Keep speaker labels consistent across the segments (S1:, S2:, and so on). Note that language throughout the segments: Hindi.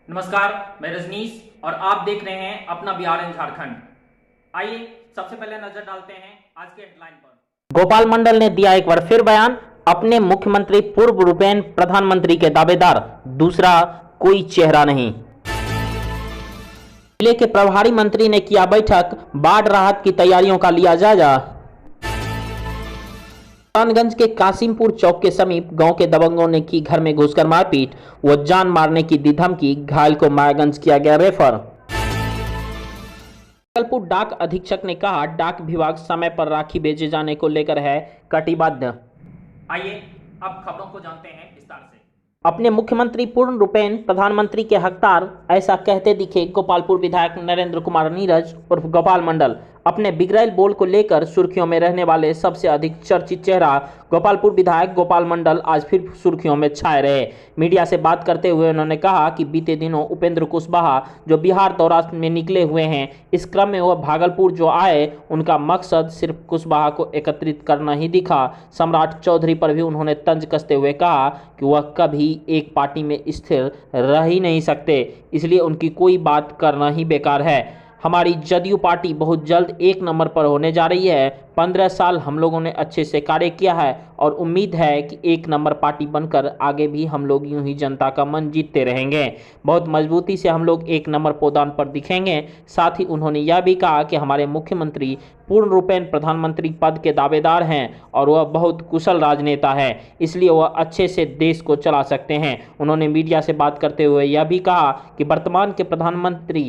S1: नमस्कार, मैं रजनीश और आप देख रहे हैं अपना बिहार एंड झारखंड। आइए सबसे पहले नजर डालते हैं आज के हेडलाइन पर।
S2: गोपाल मंडल ने दिया एक बार फिर बयान। अपने मुख्यमंत्री पूर्व रूपेण प्रधानमंत्री के दावेदार, दूसरा कोई चेहरा नहीं। जिले के प्रभारी मंत्री ने किया बैठक, बाढ़ राहत की तैयारियों का लिया जायजा। सुल्तानगंज के कासिमपुर चौक के समीप गांव के दबंगों ने की घर में घुसकर मारपीट व जान मारने की दी धमकी, घायल को मायागंज किया गया रेफर। भागलपुर डाक अधीक्षक ने कहा, डाक विभाग समय पर राखी भेजे जाने को लेकर है कटिबद्ध।
S1: आइए अब खबरों को जानते हैं विस्तार से।
S2: अपने मुख्यमंत्री पूर्ण रूपेण प्रधानमंत्री के हकदार, ऐसा कहते दिखे गोपालपुर विधायक नरेंद्र कुमार नीरज उर्फ गोपाल मंडल। अपने बिगड़ैल बोल को लेकर सुर्खियों में रहने वाले सबसे अधिक चर्चित चेहरा गोपालपुर विधायक गोपाल मंडल आज फिर सुर्खियों में छाए रहे। मीडिया से बात करते हुए उन्होंने कहा कि बीते दिनों उपेंद्र कुशवाहा जो बिहार दौरा में निकले हुए हैं, इस क्रम में वह भागलपुर जो आए, उनका मकसद सिर्फ कुशवाहा को एकत्रित करना ही दिखा। सम्राट चौधरी पर भी उन्होंने तंज कसते हुए कहा कि वह कभी एक पार्टी में स्थिर रह ही नहीं सकते, इसलिए उनकी कोई बात करना ही बेकार है। हमारी जदयू पार्टी बहुत जल्द एक नंबर पर होने जा रही है। 15 साल हम लोगों ने अच्छे से कार्य किया है और उम्मीद है कि एक नंबर पार्टी बनकर आगे भी हम लोग यूं ही जनता का मन जीतते रहेंगे। बहुत मजबूती से हम लोग एक नंबर पौधान पर दिखेंगे। साथ ही उन्होंने यह भी कहा कि हमारे मुख्यमंत्री पूर्ण रूपेण प्रधानमंत्री पद के दावेदार हैं और वह बहुत कुशल राजनेता है, इसलिए वह अच्छे से देश को चला सकते हैं। उन्होंने मीडिया से बात करते हुए यह भी कहा कि वर्तमान के प्रधानमंत्री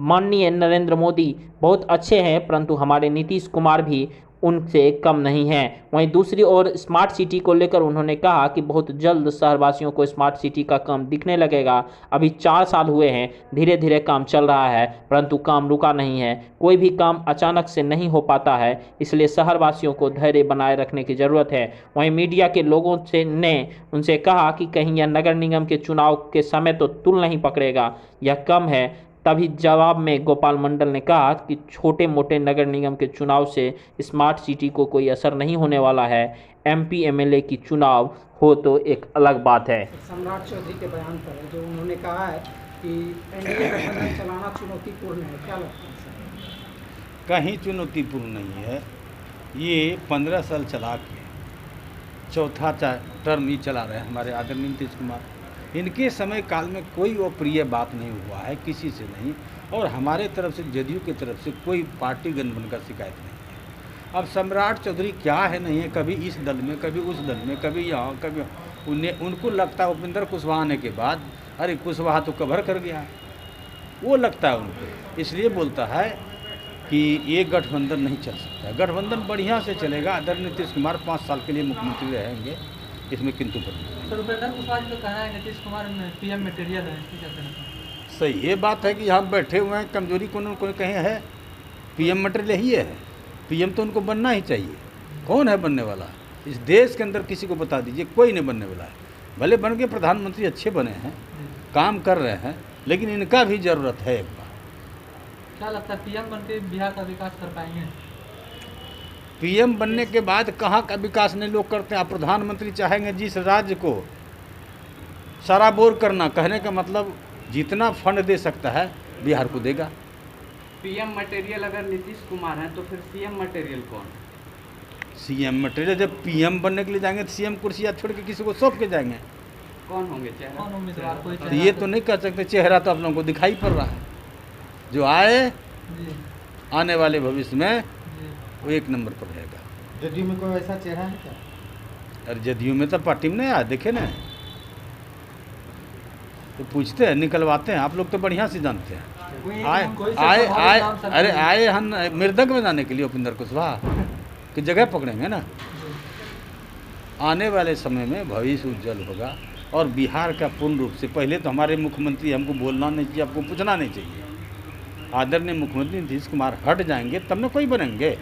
S2: माननीय नरेंद्र मोदी बहुत अच्छे हैं, परंतु हमारे नीतीश कुमार भी उनसे कम नहीं हैं। वहीं दूसरी ओर स्मार्ट सिटी को लेकर उन्होंने कहा कि बहुत जल्द शहरवासियों को स्मार्ट सिटी का काम दिखने लगेगा। अभी 4 साल हुए हैं, धीरे धीरे काम चल रहा है, परंतु काम रुका नहीं है। कोई भी काम अचानक से नहीं हो पाता है, इसलिए शहरवासियों को धैर्य बनाए रखने की जरूरत है। वहीं मीडिया के लोगों से ने उनसे कहा कि कहीं यह नगर निगम के चुनाव के समय तो तुल नहीं पकड़ेगा, यह कम है। तभी जवाब में गोपाल मंडल ने कहा कि छोटे मोटे नगर निगम के चुनाव से स्मार्ट सिटी को कोई असर नहीं होने वाला है। एमपी एमएलए की चुनाव हो तो एक अलग बात है।
S3: सम्राट चौधरी के बयान पर है, जो उन्होंने कहा है कि एनडीए गठबंधन चलाना चुनौतीपूर्ण है, क्या लगता है सर?
S4: कहीं चुनौतीपूर्ण नहीं है। ये 15 साल चला के चौथा टर्म ही चला रहे हैं हमारे आदरणीय नीतीश कुमार। इनके समय काल में कोई अप्रिय बात नहीं हुआ है, किसी से नहीं, और हमारे तरफ से जदयू की तरफ से कोई पार्टी गठबंधन का शिकायत नहीं है। अब सम्राट चौधरी क्या है नहीं है, कभी इस दल में, कभी उस दल में, कभी यहाँ, कभी उनको लगता है उपेंद्र कुशवाहा आने के बाद अरे कुशवाहा तो कवर कर गया, वो लगता है उनको, इसलिए बोलता है कि ये गठबंधन नहीं चल सकता। गठबंधन बढ़िया से चलेगा। आदरणीय नीतीश कुमार 5 साल के लिए मुख्यमंत्री रहेंगे, इसमें किंतु
S5: सर उपेंद्र कुशवाहा जी का कहना है नीतीश कुमार पीएम मटेरियल है, क्या कहना है?
S4: सही ये बात है कि यहाँ बैठे हुए हैं, कमजोरी को कोई कहीं है, पीएम मटेरियल ही है। पीएम तो उनको बनना ही चाहिए। कौन है बनने वाला इस देश के अंदर? किसी को बता दीजिए, कोई नहीं बनने वाला है। भले बन के प्रधानमंत्री अच्छे बने हैं, काम कर रहे हैं, लेकिन इनका भी ज़रूरत है एक बार।
S5: क्या लगता है पीएम बन के बिहार का विकास कर पाएंगे?
S4: पीएम बनने के बाद कहाँ का विकास नहीं लोग करते हैं। आप प्रधानमंत्री चाहेंगे जिस राज्य को सराबोर करना, कहने का मतलब जितना फंड दे सकता है बिहार को देगा।
S6: पीएम मटेरियल अगर नीतीश कुमार हैं तो फिर सीएम मटेरियल कौन?
S4: सीएम मटेरियल जब पीएम बनने के लिए जाएंगे तो सीएम कुर्सियाँ छोड़ के किसी को सौंप के जाएंगे।
S6: कौन होंगे चेहरा?
S5: कौन उम्मीदवार? कोई
S4: तो ये तो नहीं कह सकते। चेहरा तो आप लोगों को दिखाई पड़ रहा है, जो आए
S5: जी
S4: आने वाले भविष्य में
S5: जी
S4: वो एक नंबर पर रहेगा।
S3: जदयू में कोई ऐसा चेहरा है क्या?
S4: अरे जदयू में तो पार्टी में नहीं आया, देखे ना, तो पूछते हैं, निकलवाते हैं। आप लोग तो बढ़िया से जानते हैं। आए हम मृदंग में जाने के लिए उपेंद्र कुशवाहा की जगह पकड़ेंगे ना। आने वाले समय में भविष्य उज्जवल होगा और बिहार का पूर्ण रूप से, पहले तो हमारे मुख्यमंत्री, हमको बोलना नहीं चाहिए, आपको पूछना नहीं चाहिए, आदरणीय मुख्यमंत्री नीतीश कुमार हट जाएंगे तब न कोई बनेंगे।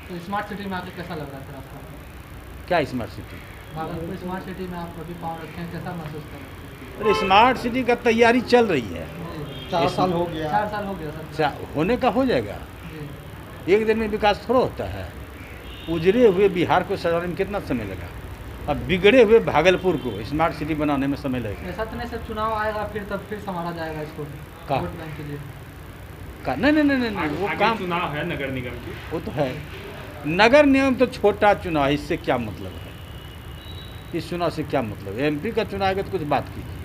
S5: तो स्मार्ट सिटी में आके कैसा लग रहा है सर आपको?
S4: क्या smart city?
S5: Bhagalpur smart city में आप कभी पाँव रखे हैं, कैसा महसूस कर रहे हैं?
S4: अरे स्मार्ट सिटी का तैयारी चल रही है।
S3: 4 साल हो गया।
S5: 4 साल हो गया सर।
S4: होने का हो जाएगा।
S5: जी
S4: एक दिन में विकास थोड़ा होता है। उजरे हुए बिहार को सजाने में कितना समय लगा? अब बिगड़े हुए भागलपुर को स्मार्ट सिटी बनाने में समय लगेगा।
S5: ऐसा तो नहीं सर, चुनाव आएगा फिर तब फिर संभाला जाएगा इसको
S4: का?
S5: वोट बैंक के लिए।
S4: नहीं वो काम
S7: चुनाव है नगर निगम की।
S4: वो तो है, नगर निगम तो छोटा चुनाव है, इससे क्या मतलब है? इस चुनाव से क्या मतलब है? एमपी का चुनाव है तो कुछ बात कीजिए।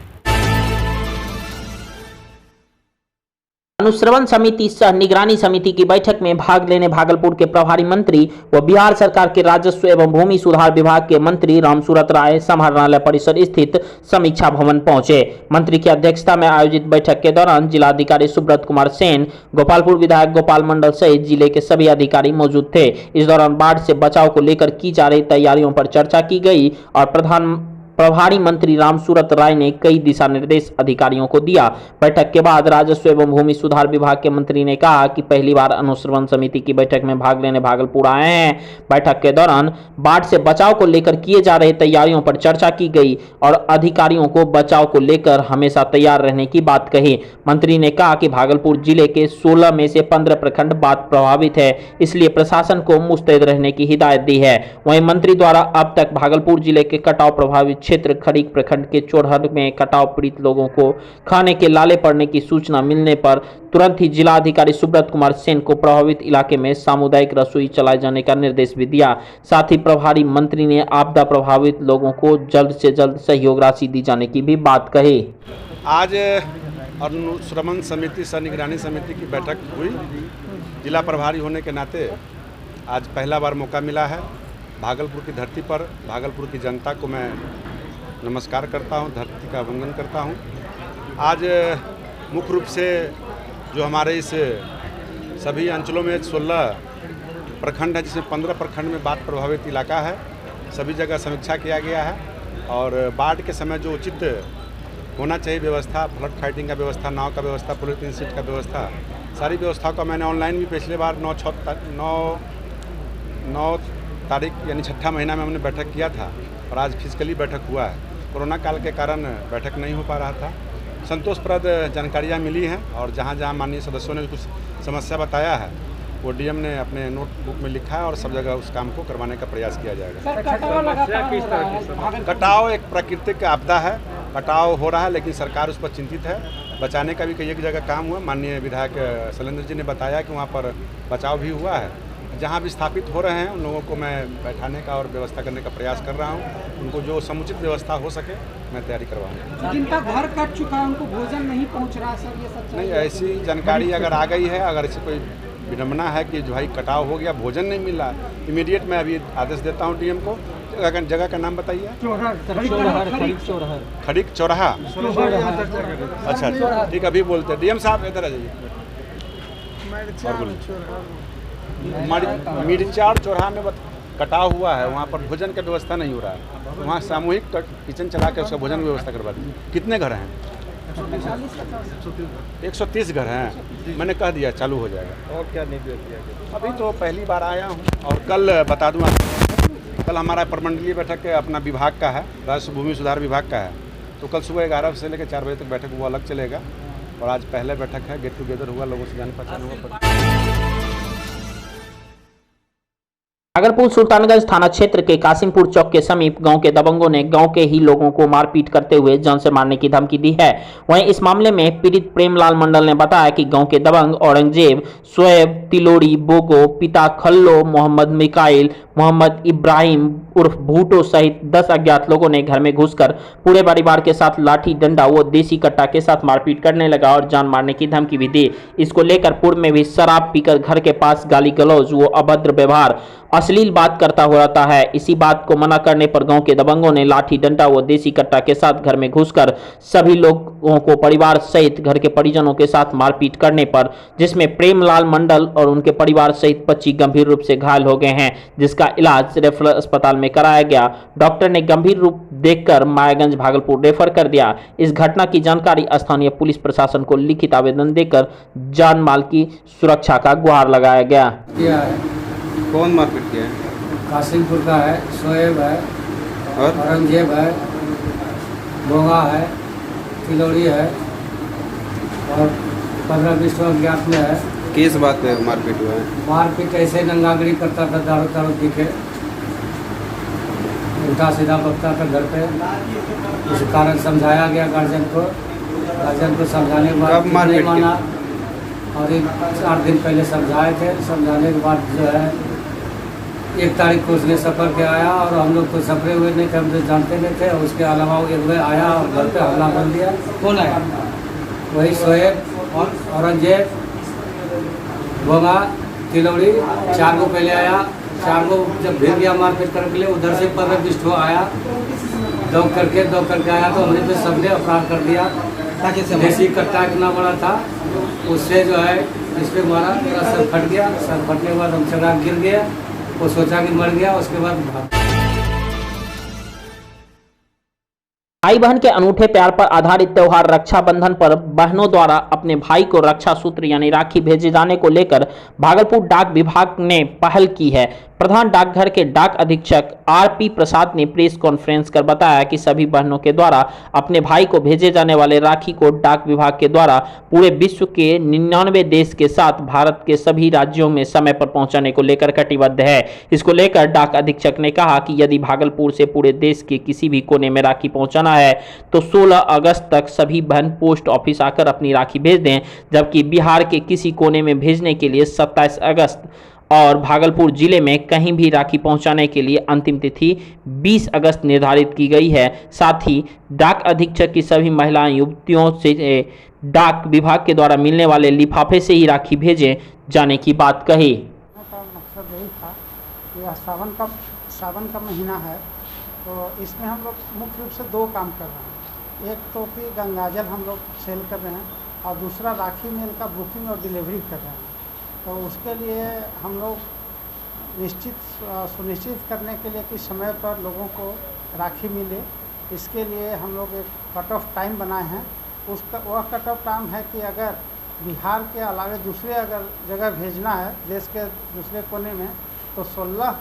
S2: अनुश्रवण समिति सह निगरानी समिति की बैठक में भाग लेने भागलपुर के प्रभारी मंत्री व बिहार सरकार के राजस्व एवं भूमि सुधार विभाग के मंत्री रामसूरत राय समाहरणालय परिसर स्थित समीक्षा भवन पहुंचे। मंत्री की अध्यक्षता में आयोजित बैठक के दौरान जिलाधिकारी सुब्रत कुमार सेन, गोपालपुर विधायक गोपाल मंडल सहित जिले के सभी अधिकारी मौजूद थे। इस दौरान बाढ़ से बचाव को लेकर की जा रही तैयारियों पर चर्चा की गई और प्रभारी मंत्री रामसूरत राय ने कई दिशा निर्देश अधिकारियों को दिया। बैठक के बाद राजस्व एवं भूमि सुधार विभाग के मंत्री ने कहा कि पहली बार अनुश्रवण समिति की बैठक में भाग लेने भागलपुर आए हैं। बैठक के दौरान बाढ़ से बचाव को लेकर किए जा रहे तैयारियों पर चर्चा की गई और अधिकारियों को बचाव को लेकर हमेशा तैयार रहने की बात कही। मंत्री ने कहा कि भागलपुर जिले के 16 में से 15 प्रखंड बाढ़ प्रभावित है, इसलिए प्रशासन को मुस्तैद रहने की हिदायत दी है। वहीं मंत्री द्वारा अब तक भागलपुर जिले के कटाव प्रभावित क्षेत्र खड़ीक प्रखंड के चोरहर में कटाव पीड़ित लोगों को खाने के लाले पड़ने की सूचना मिलने पर तुरंत ही जिलाधिकारी सुब्रत कुमार सेन को प्रभावित इलाके में सामुदायिक रसोई चलाए जाने का निर्देश भी दिया। साथ ही प्रभारी मंत्री ने आपदा प्रभावित लोगों को जल्द से जल्द सहयोग राशि दी जाने की भी बात कही।
S8: आज अनुश्रवण समिति सह निगरानी समिति की बैठक हुई। जिला प्रभारी होने के नाते आज पहला बार मौका मिला है। भागलपुर की धरती पर भागलपुर की जनता को मैं नमस्कार करता हूं, धरती का वंदन करता हूं। आज मुख्य रूप से जो हमारे इस सभी अंचलों में 16 प्रखंड है, जिसमें 15 प्रखंड में बाढ़ प्रभावित इलाका है, सभी जगह समीक्षा किया गया है और बाढ़ के समय जो उचित होना चाहिए व्यवस्था, फ्लड फाइटिंग का व्यवस्था, नाव का व्यवस्था, पॉलिथीन सीट का व्यवस्था, सारी व्यवस्थाओं का मैंने ऑनलाइन भी पिछले बार 9 तारीख यानी 6ठा महीना में हमने बैठक किया था और आज फिजिकली बैठक हुआ है। कोरोना काल के कारण बैठक नहीं हो पा रहा था। संतोषप्रद जानकारियाँ मिली हैं और जहाँ जहाँ माननीय सदस्यों ने कुछ समस्या बताया है वो डीएम ने अपने नोटबुक में लिखा है और सब जगह उस काम को करवाने का प्रयास किया जाएगा। कटाव एक प्राकृतिक आपदा है, कटाव हो रहा है लेकिन सरकार उस पर चिंतित है। बचाने का भी कई एक जगह काम हुआ। माननीय विधायक शैलेंद्र जी ने बताया कि वहाँ पर बचाव भी हुआ है। जहाँ भी स्थापित हो रहे हैं उन लोगों को मैं बैठाने का और व्यवस्था करने का प्रयास कर रहा हूँ। उनको जो समुचित व्यवस्था हो सके मैं तैयारी करवाऊँगा।
S3: जिनका घर कट चुका है उनको भोजन नहीं पहुँच रहा सर, ये सच्चाई
S8: नहीं, ऐसी जानकारी अगर आ गई है, अगर ऐसी कोई विडम्बना है कि जो भाई कटाव हो गया, भोजन नहीं मिल रहा, इमीडिएट मैं अभी आदेश देता हूँ डीएम को। जगह का नाम बताइए। खड़ीक चौराहा। अच्छा ठीक, अभी बोलते हैं डीएम साहब, इधर आ जाइए। मिर्चार चौराहा में कटाव हुआ है, वहाँ पर भोजन का व्यवस्था नहीं हो रहा है। वहाँ सामूहिक किचन चला के उसका भोजन व्यवस्था करवा दीजिए। कितने घर हैं? 130 घर हैं। मैंने कह दिया चालू हो जाएगा। और क्या निर्देश दिया गया? अभी तो पहली बार आया हूँ और कल बता दूँ, कल हमारा प्रमंडलीय बैठक अपना विभाग का है, राजस्व भूमि सुधार विभाग का है। तो कल सुबह 11 से लेकर 4 बजे तक बैठक वो अलग चलेगा और आज पहले बैठक है, गेट टुगेदर हुआ, लोगों से जान पहचान हुआ।
S2: भागलपुर सुल्तानगंज थाना क्षेत्र के कासिमपुर चौक के समीप गांव के दबंगों ने गांव के ही लोगों को मारपीट करते हुए जान से मारने की धमकी दी है। वहीं इस मामले में पीड़ित प्रेमलाल मंडल ने बताया कि गांव के दबंग औरंगजेब, शोएब, तिलोड़ी, बोगो, पिता खल्लो, मोहम्मद मिकाइल, मोहम्मद इब्राहिम उर्फ भूटो सहित 10 अज्ञात लोगों ने घर में घुसकर पूरे परिवार के साथ लाठी डंडा व देसी कट्टा के साथ मारपीट करने लगा और जान मारने की धमकी भी दी। इसको लेकर पूर्व में भी शराब पीकर घर के पास गाली गलौज व अभद्र व्यवहार, अश्लील बात करता हो रहता है। इसी बात को मना करने पर गांव के दबंगों ने लाठी डंडा व देसी कट्टा के साथ घर में घुसकर सभी लोगों को परिवार सहित घर के परिजनों के साथ मारपीट करने पर, जिसमें प्रेमलाल मंडल और उनके परिवार सहित 25 गंभीर रूप से घायल हो गए हैं, जिसका इलाज रेफरल अस्पताल में कराया गया। डॉक्टर ने गंभीर रूप देखकर मायागंज भागलपुर रेफर कर दिया। इस घटना की जानकारी स्थानीय पुलिस प्रशासन को लिखित आवेदन देकर जान माल की सुरक्षा का गुहार लगाया गया।
S9: कौन मारपीट किया है?
S10: कासिमपुर का है, शोएब है, औरंगजेब है, बोगा है, तिलोड़ी है और 15-20 अज्ञात में है।
S9: किस बात पे मारपीट हुआ है?
S10: मारपीट ऐसे नंगागरी करता था, दारू दारू दिखे उल्टा सीधा बकता था घर पे। इस कारण समझाया गया गार्जियन को समझाने के बाद नहीं माना और 4 दिन पहले समझाए थे। समझाने के बाद जो है 1 तारीख को उसने सफ़र के आया और हम लोग तो सफरे हुए नहीं थे, हम तो जानते नहीं थे। उसके अलावा वो एक बार आया और घर पे हमला कर दिया।
S5: कौन आया?
S10: वही शोएब और औरंगजेब, बोंगा, तिलौड़ी, 4 को पहले आया। 4 को जब भिड़ गया मारपीट करने के लिए, उधर से 15-20 ठो आया। दौड़ करके आया तो हमने तो सबने अपराध कर दिया। देसी कट्टा इतना बड़ा था, उससे जो है इस पर मारा, मेरा सर फट गया। सर फटने के बाद हम चढ़ा गिर गया। वो सोचा कि मर गया, उसके बाद
S2: भाई बहन के अनूठे प्यार पर आधारित त्योहार रक्षाबंधन पर बहनों द्वारा अपने भाई को रक्षा सूत्र यानी राखी भेजे जाने को लेकर भागलपुर डाक विभाग ने पहल की है। प्रधान डाकघर के डाक अधीक्षक आरपी प्रसाद ने प्रेस कॉन्फ्रेंस कर बताया कि सभी बहनों के द्वारा अपने भाई को भेजे जाने वाले राखी को डाक विभाग के द्वारा पूरे विश्व के 99 देश के साथ भारत के सभी राज्यों में समय पर पहुंचाने को लेकर कटिबद्ध है। इसको लेकर डाक अधीक्षक ने कहा कि यदि भागलपुर से पूरे देश के किसी भी कोने में राखी पहुंचाना है तो 16 अगस्त तक सभी बहन पोस्ट ऑफिस आकर अपनी राखी भेज दें, जबकि बिहार के किसी कोने में भेजने के लिए 27 अगस्त और भागलपुर जिले में कहीं भी राखी पहुंचाने के लिए अंतिम तिथि 20 अगस्त निर्धारित की गई है। साथ ही डाक अधीक्षक की सभी महिला युवतियों से डाक विभाग के द्वारा मिलने वाले लिफाफे से ही राखी भेजे जाने की बात कही।
S3: मकसद यही था कि यह सावन का महीना है, तो इसमें हम लोग मुख्य रूप से 2 काम कर रहे हैं। एक तो कि गंगाजल हम लोग सेल कर रहे हैं और दूसरा राखी मेल का बुकिंग और डिलीवरी कर रहे हैं। तो उसके लिए हम लोग सुनिश्चित करने के लिए कि समय पर लोगों को राखी मिले, इसके लिए हम लोग एक कट ऑफ टाइम बनाए हैं। वह कट ऑफ टाइम है कि अगर बिहार के अलावा दूसरे अगर जगह भेजना है देश के दूसरे कोने में तो 16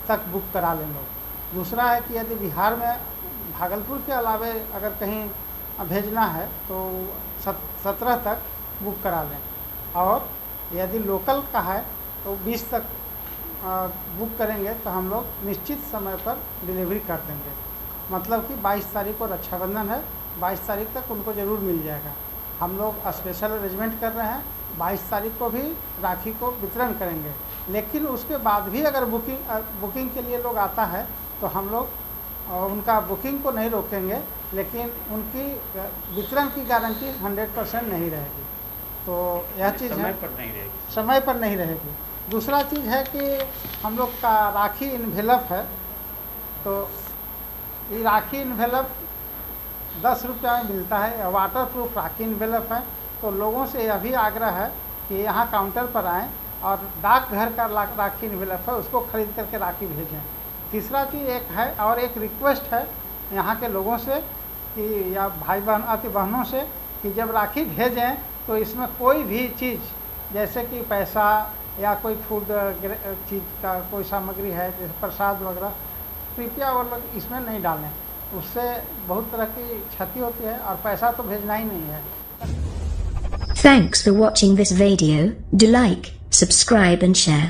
S3: तक बुक करा लें लोग। दूसरा है कि यदि बिहार में भागलपुर के अलावा अगर कहीं भेजना है तो 17 तक बुक करा लें, और यदि लोकल का है तो 20 तक बुक करेंगे तो हम लोग निश्चित समय पर डिलीवरी कर देंगे। मतलब कि 22 तारीख को रक्षाबंधन है, 22 तारीख तक उनको ज़रूर मिल जाएगा। हम लोग स्पेशल अरेंजमेंट कर रहे हैं, 22 तारीख को भी राखी को वितरण करेंगे। लेकिन उसके बाद भी अगर बुकिंग के लिए लोग आता है तो हम लोग उनका बुकिंग को नहीं रोकेंगे, लेकिन उनकी वितरण की गारंटी 100% नहीं रहेगी। तो यह चीज़ है, समय पर नहीं रहेगी। दूसरा चीज़ है कि हम लोग का राखी इन्वेलप है, तो ये राखी इन्वेलप 10 रुपया में मिलता है। वाटर प्रूफ राखी इन्वेलप है। तो लोगों से यह भी आग्रह है कि यहाँ काउंटर पर आएँ और डाकघर का राखी इन्वेलप है उसको खरीद करके राखी भेजें। तीसरा चीज़ एक है और एक रिक्वेस्ट है यहाँ के लोगों से कि या भाई बहन अति बहनों से कि जब राखी भेजें तो इसमें कोई भी चीज़ जैसे कि पैसा या कोई फूड चीज़ का कोई सामग्री है जैसे प्रसाद वगैरह, कृपया वो लोग इसमें नहीं डालें। उससे बहुत तरह की क्षति होती है और पैसा तो भेजना ही नहीं है।
S7: Thanks for watching this video. Do like, subscribe and share.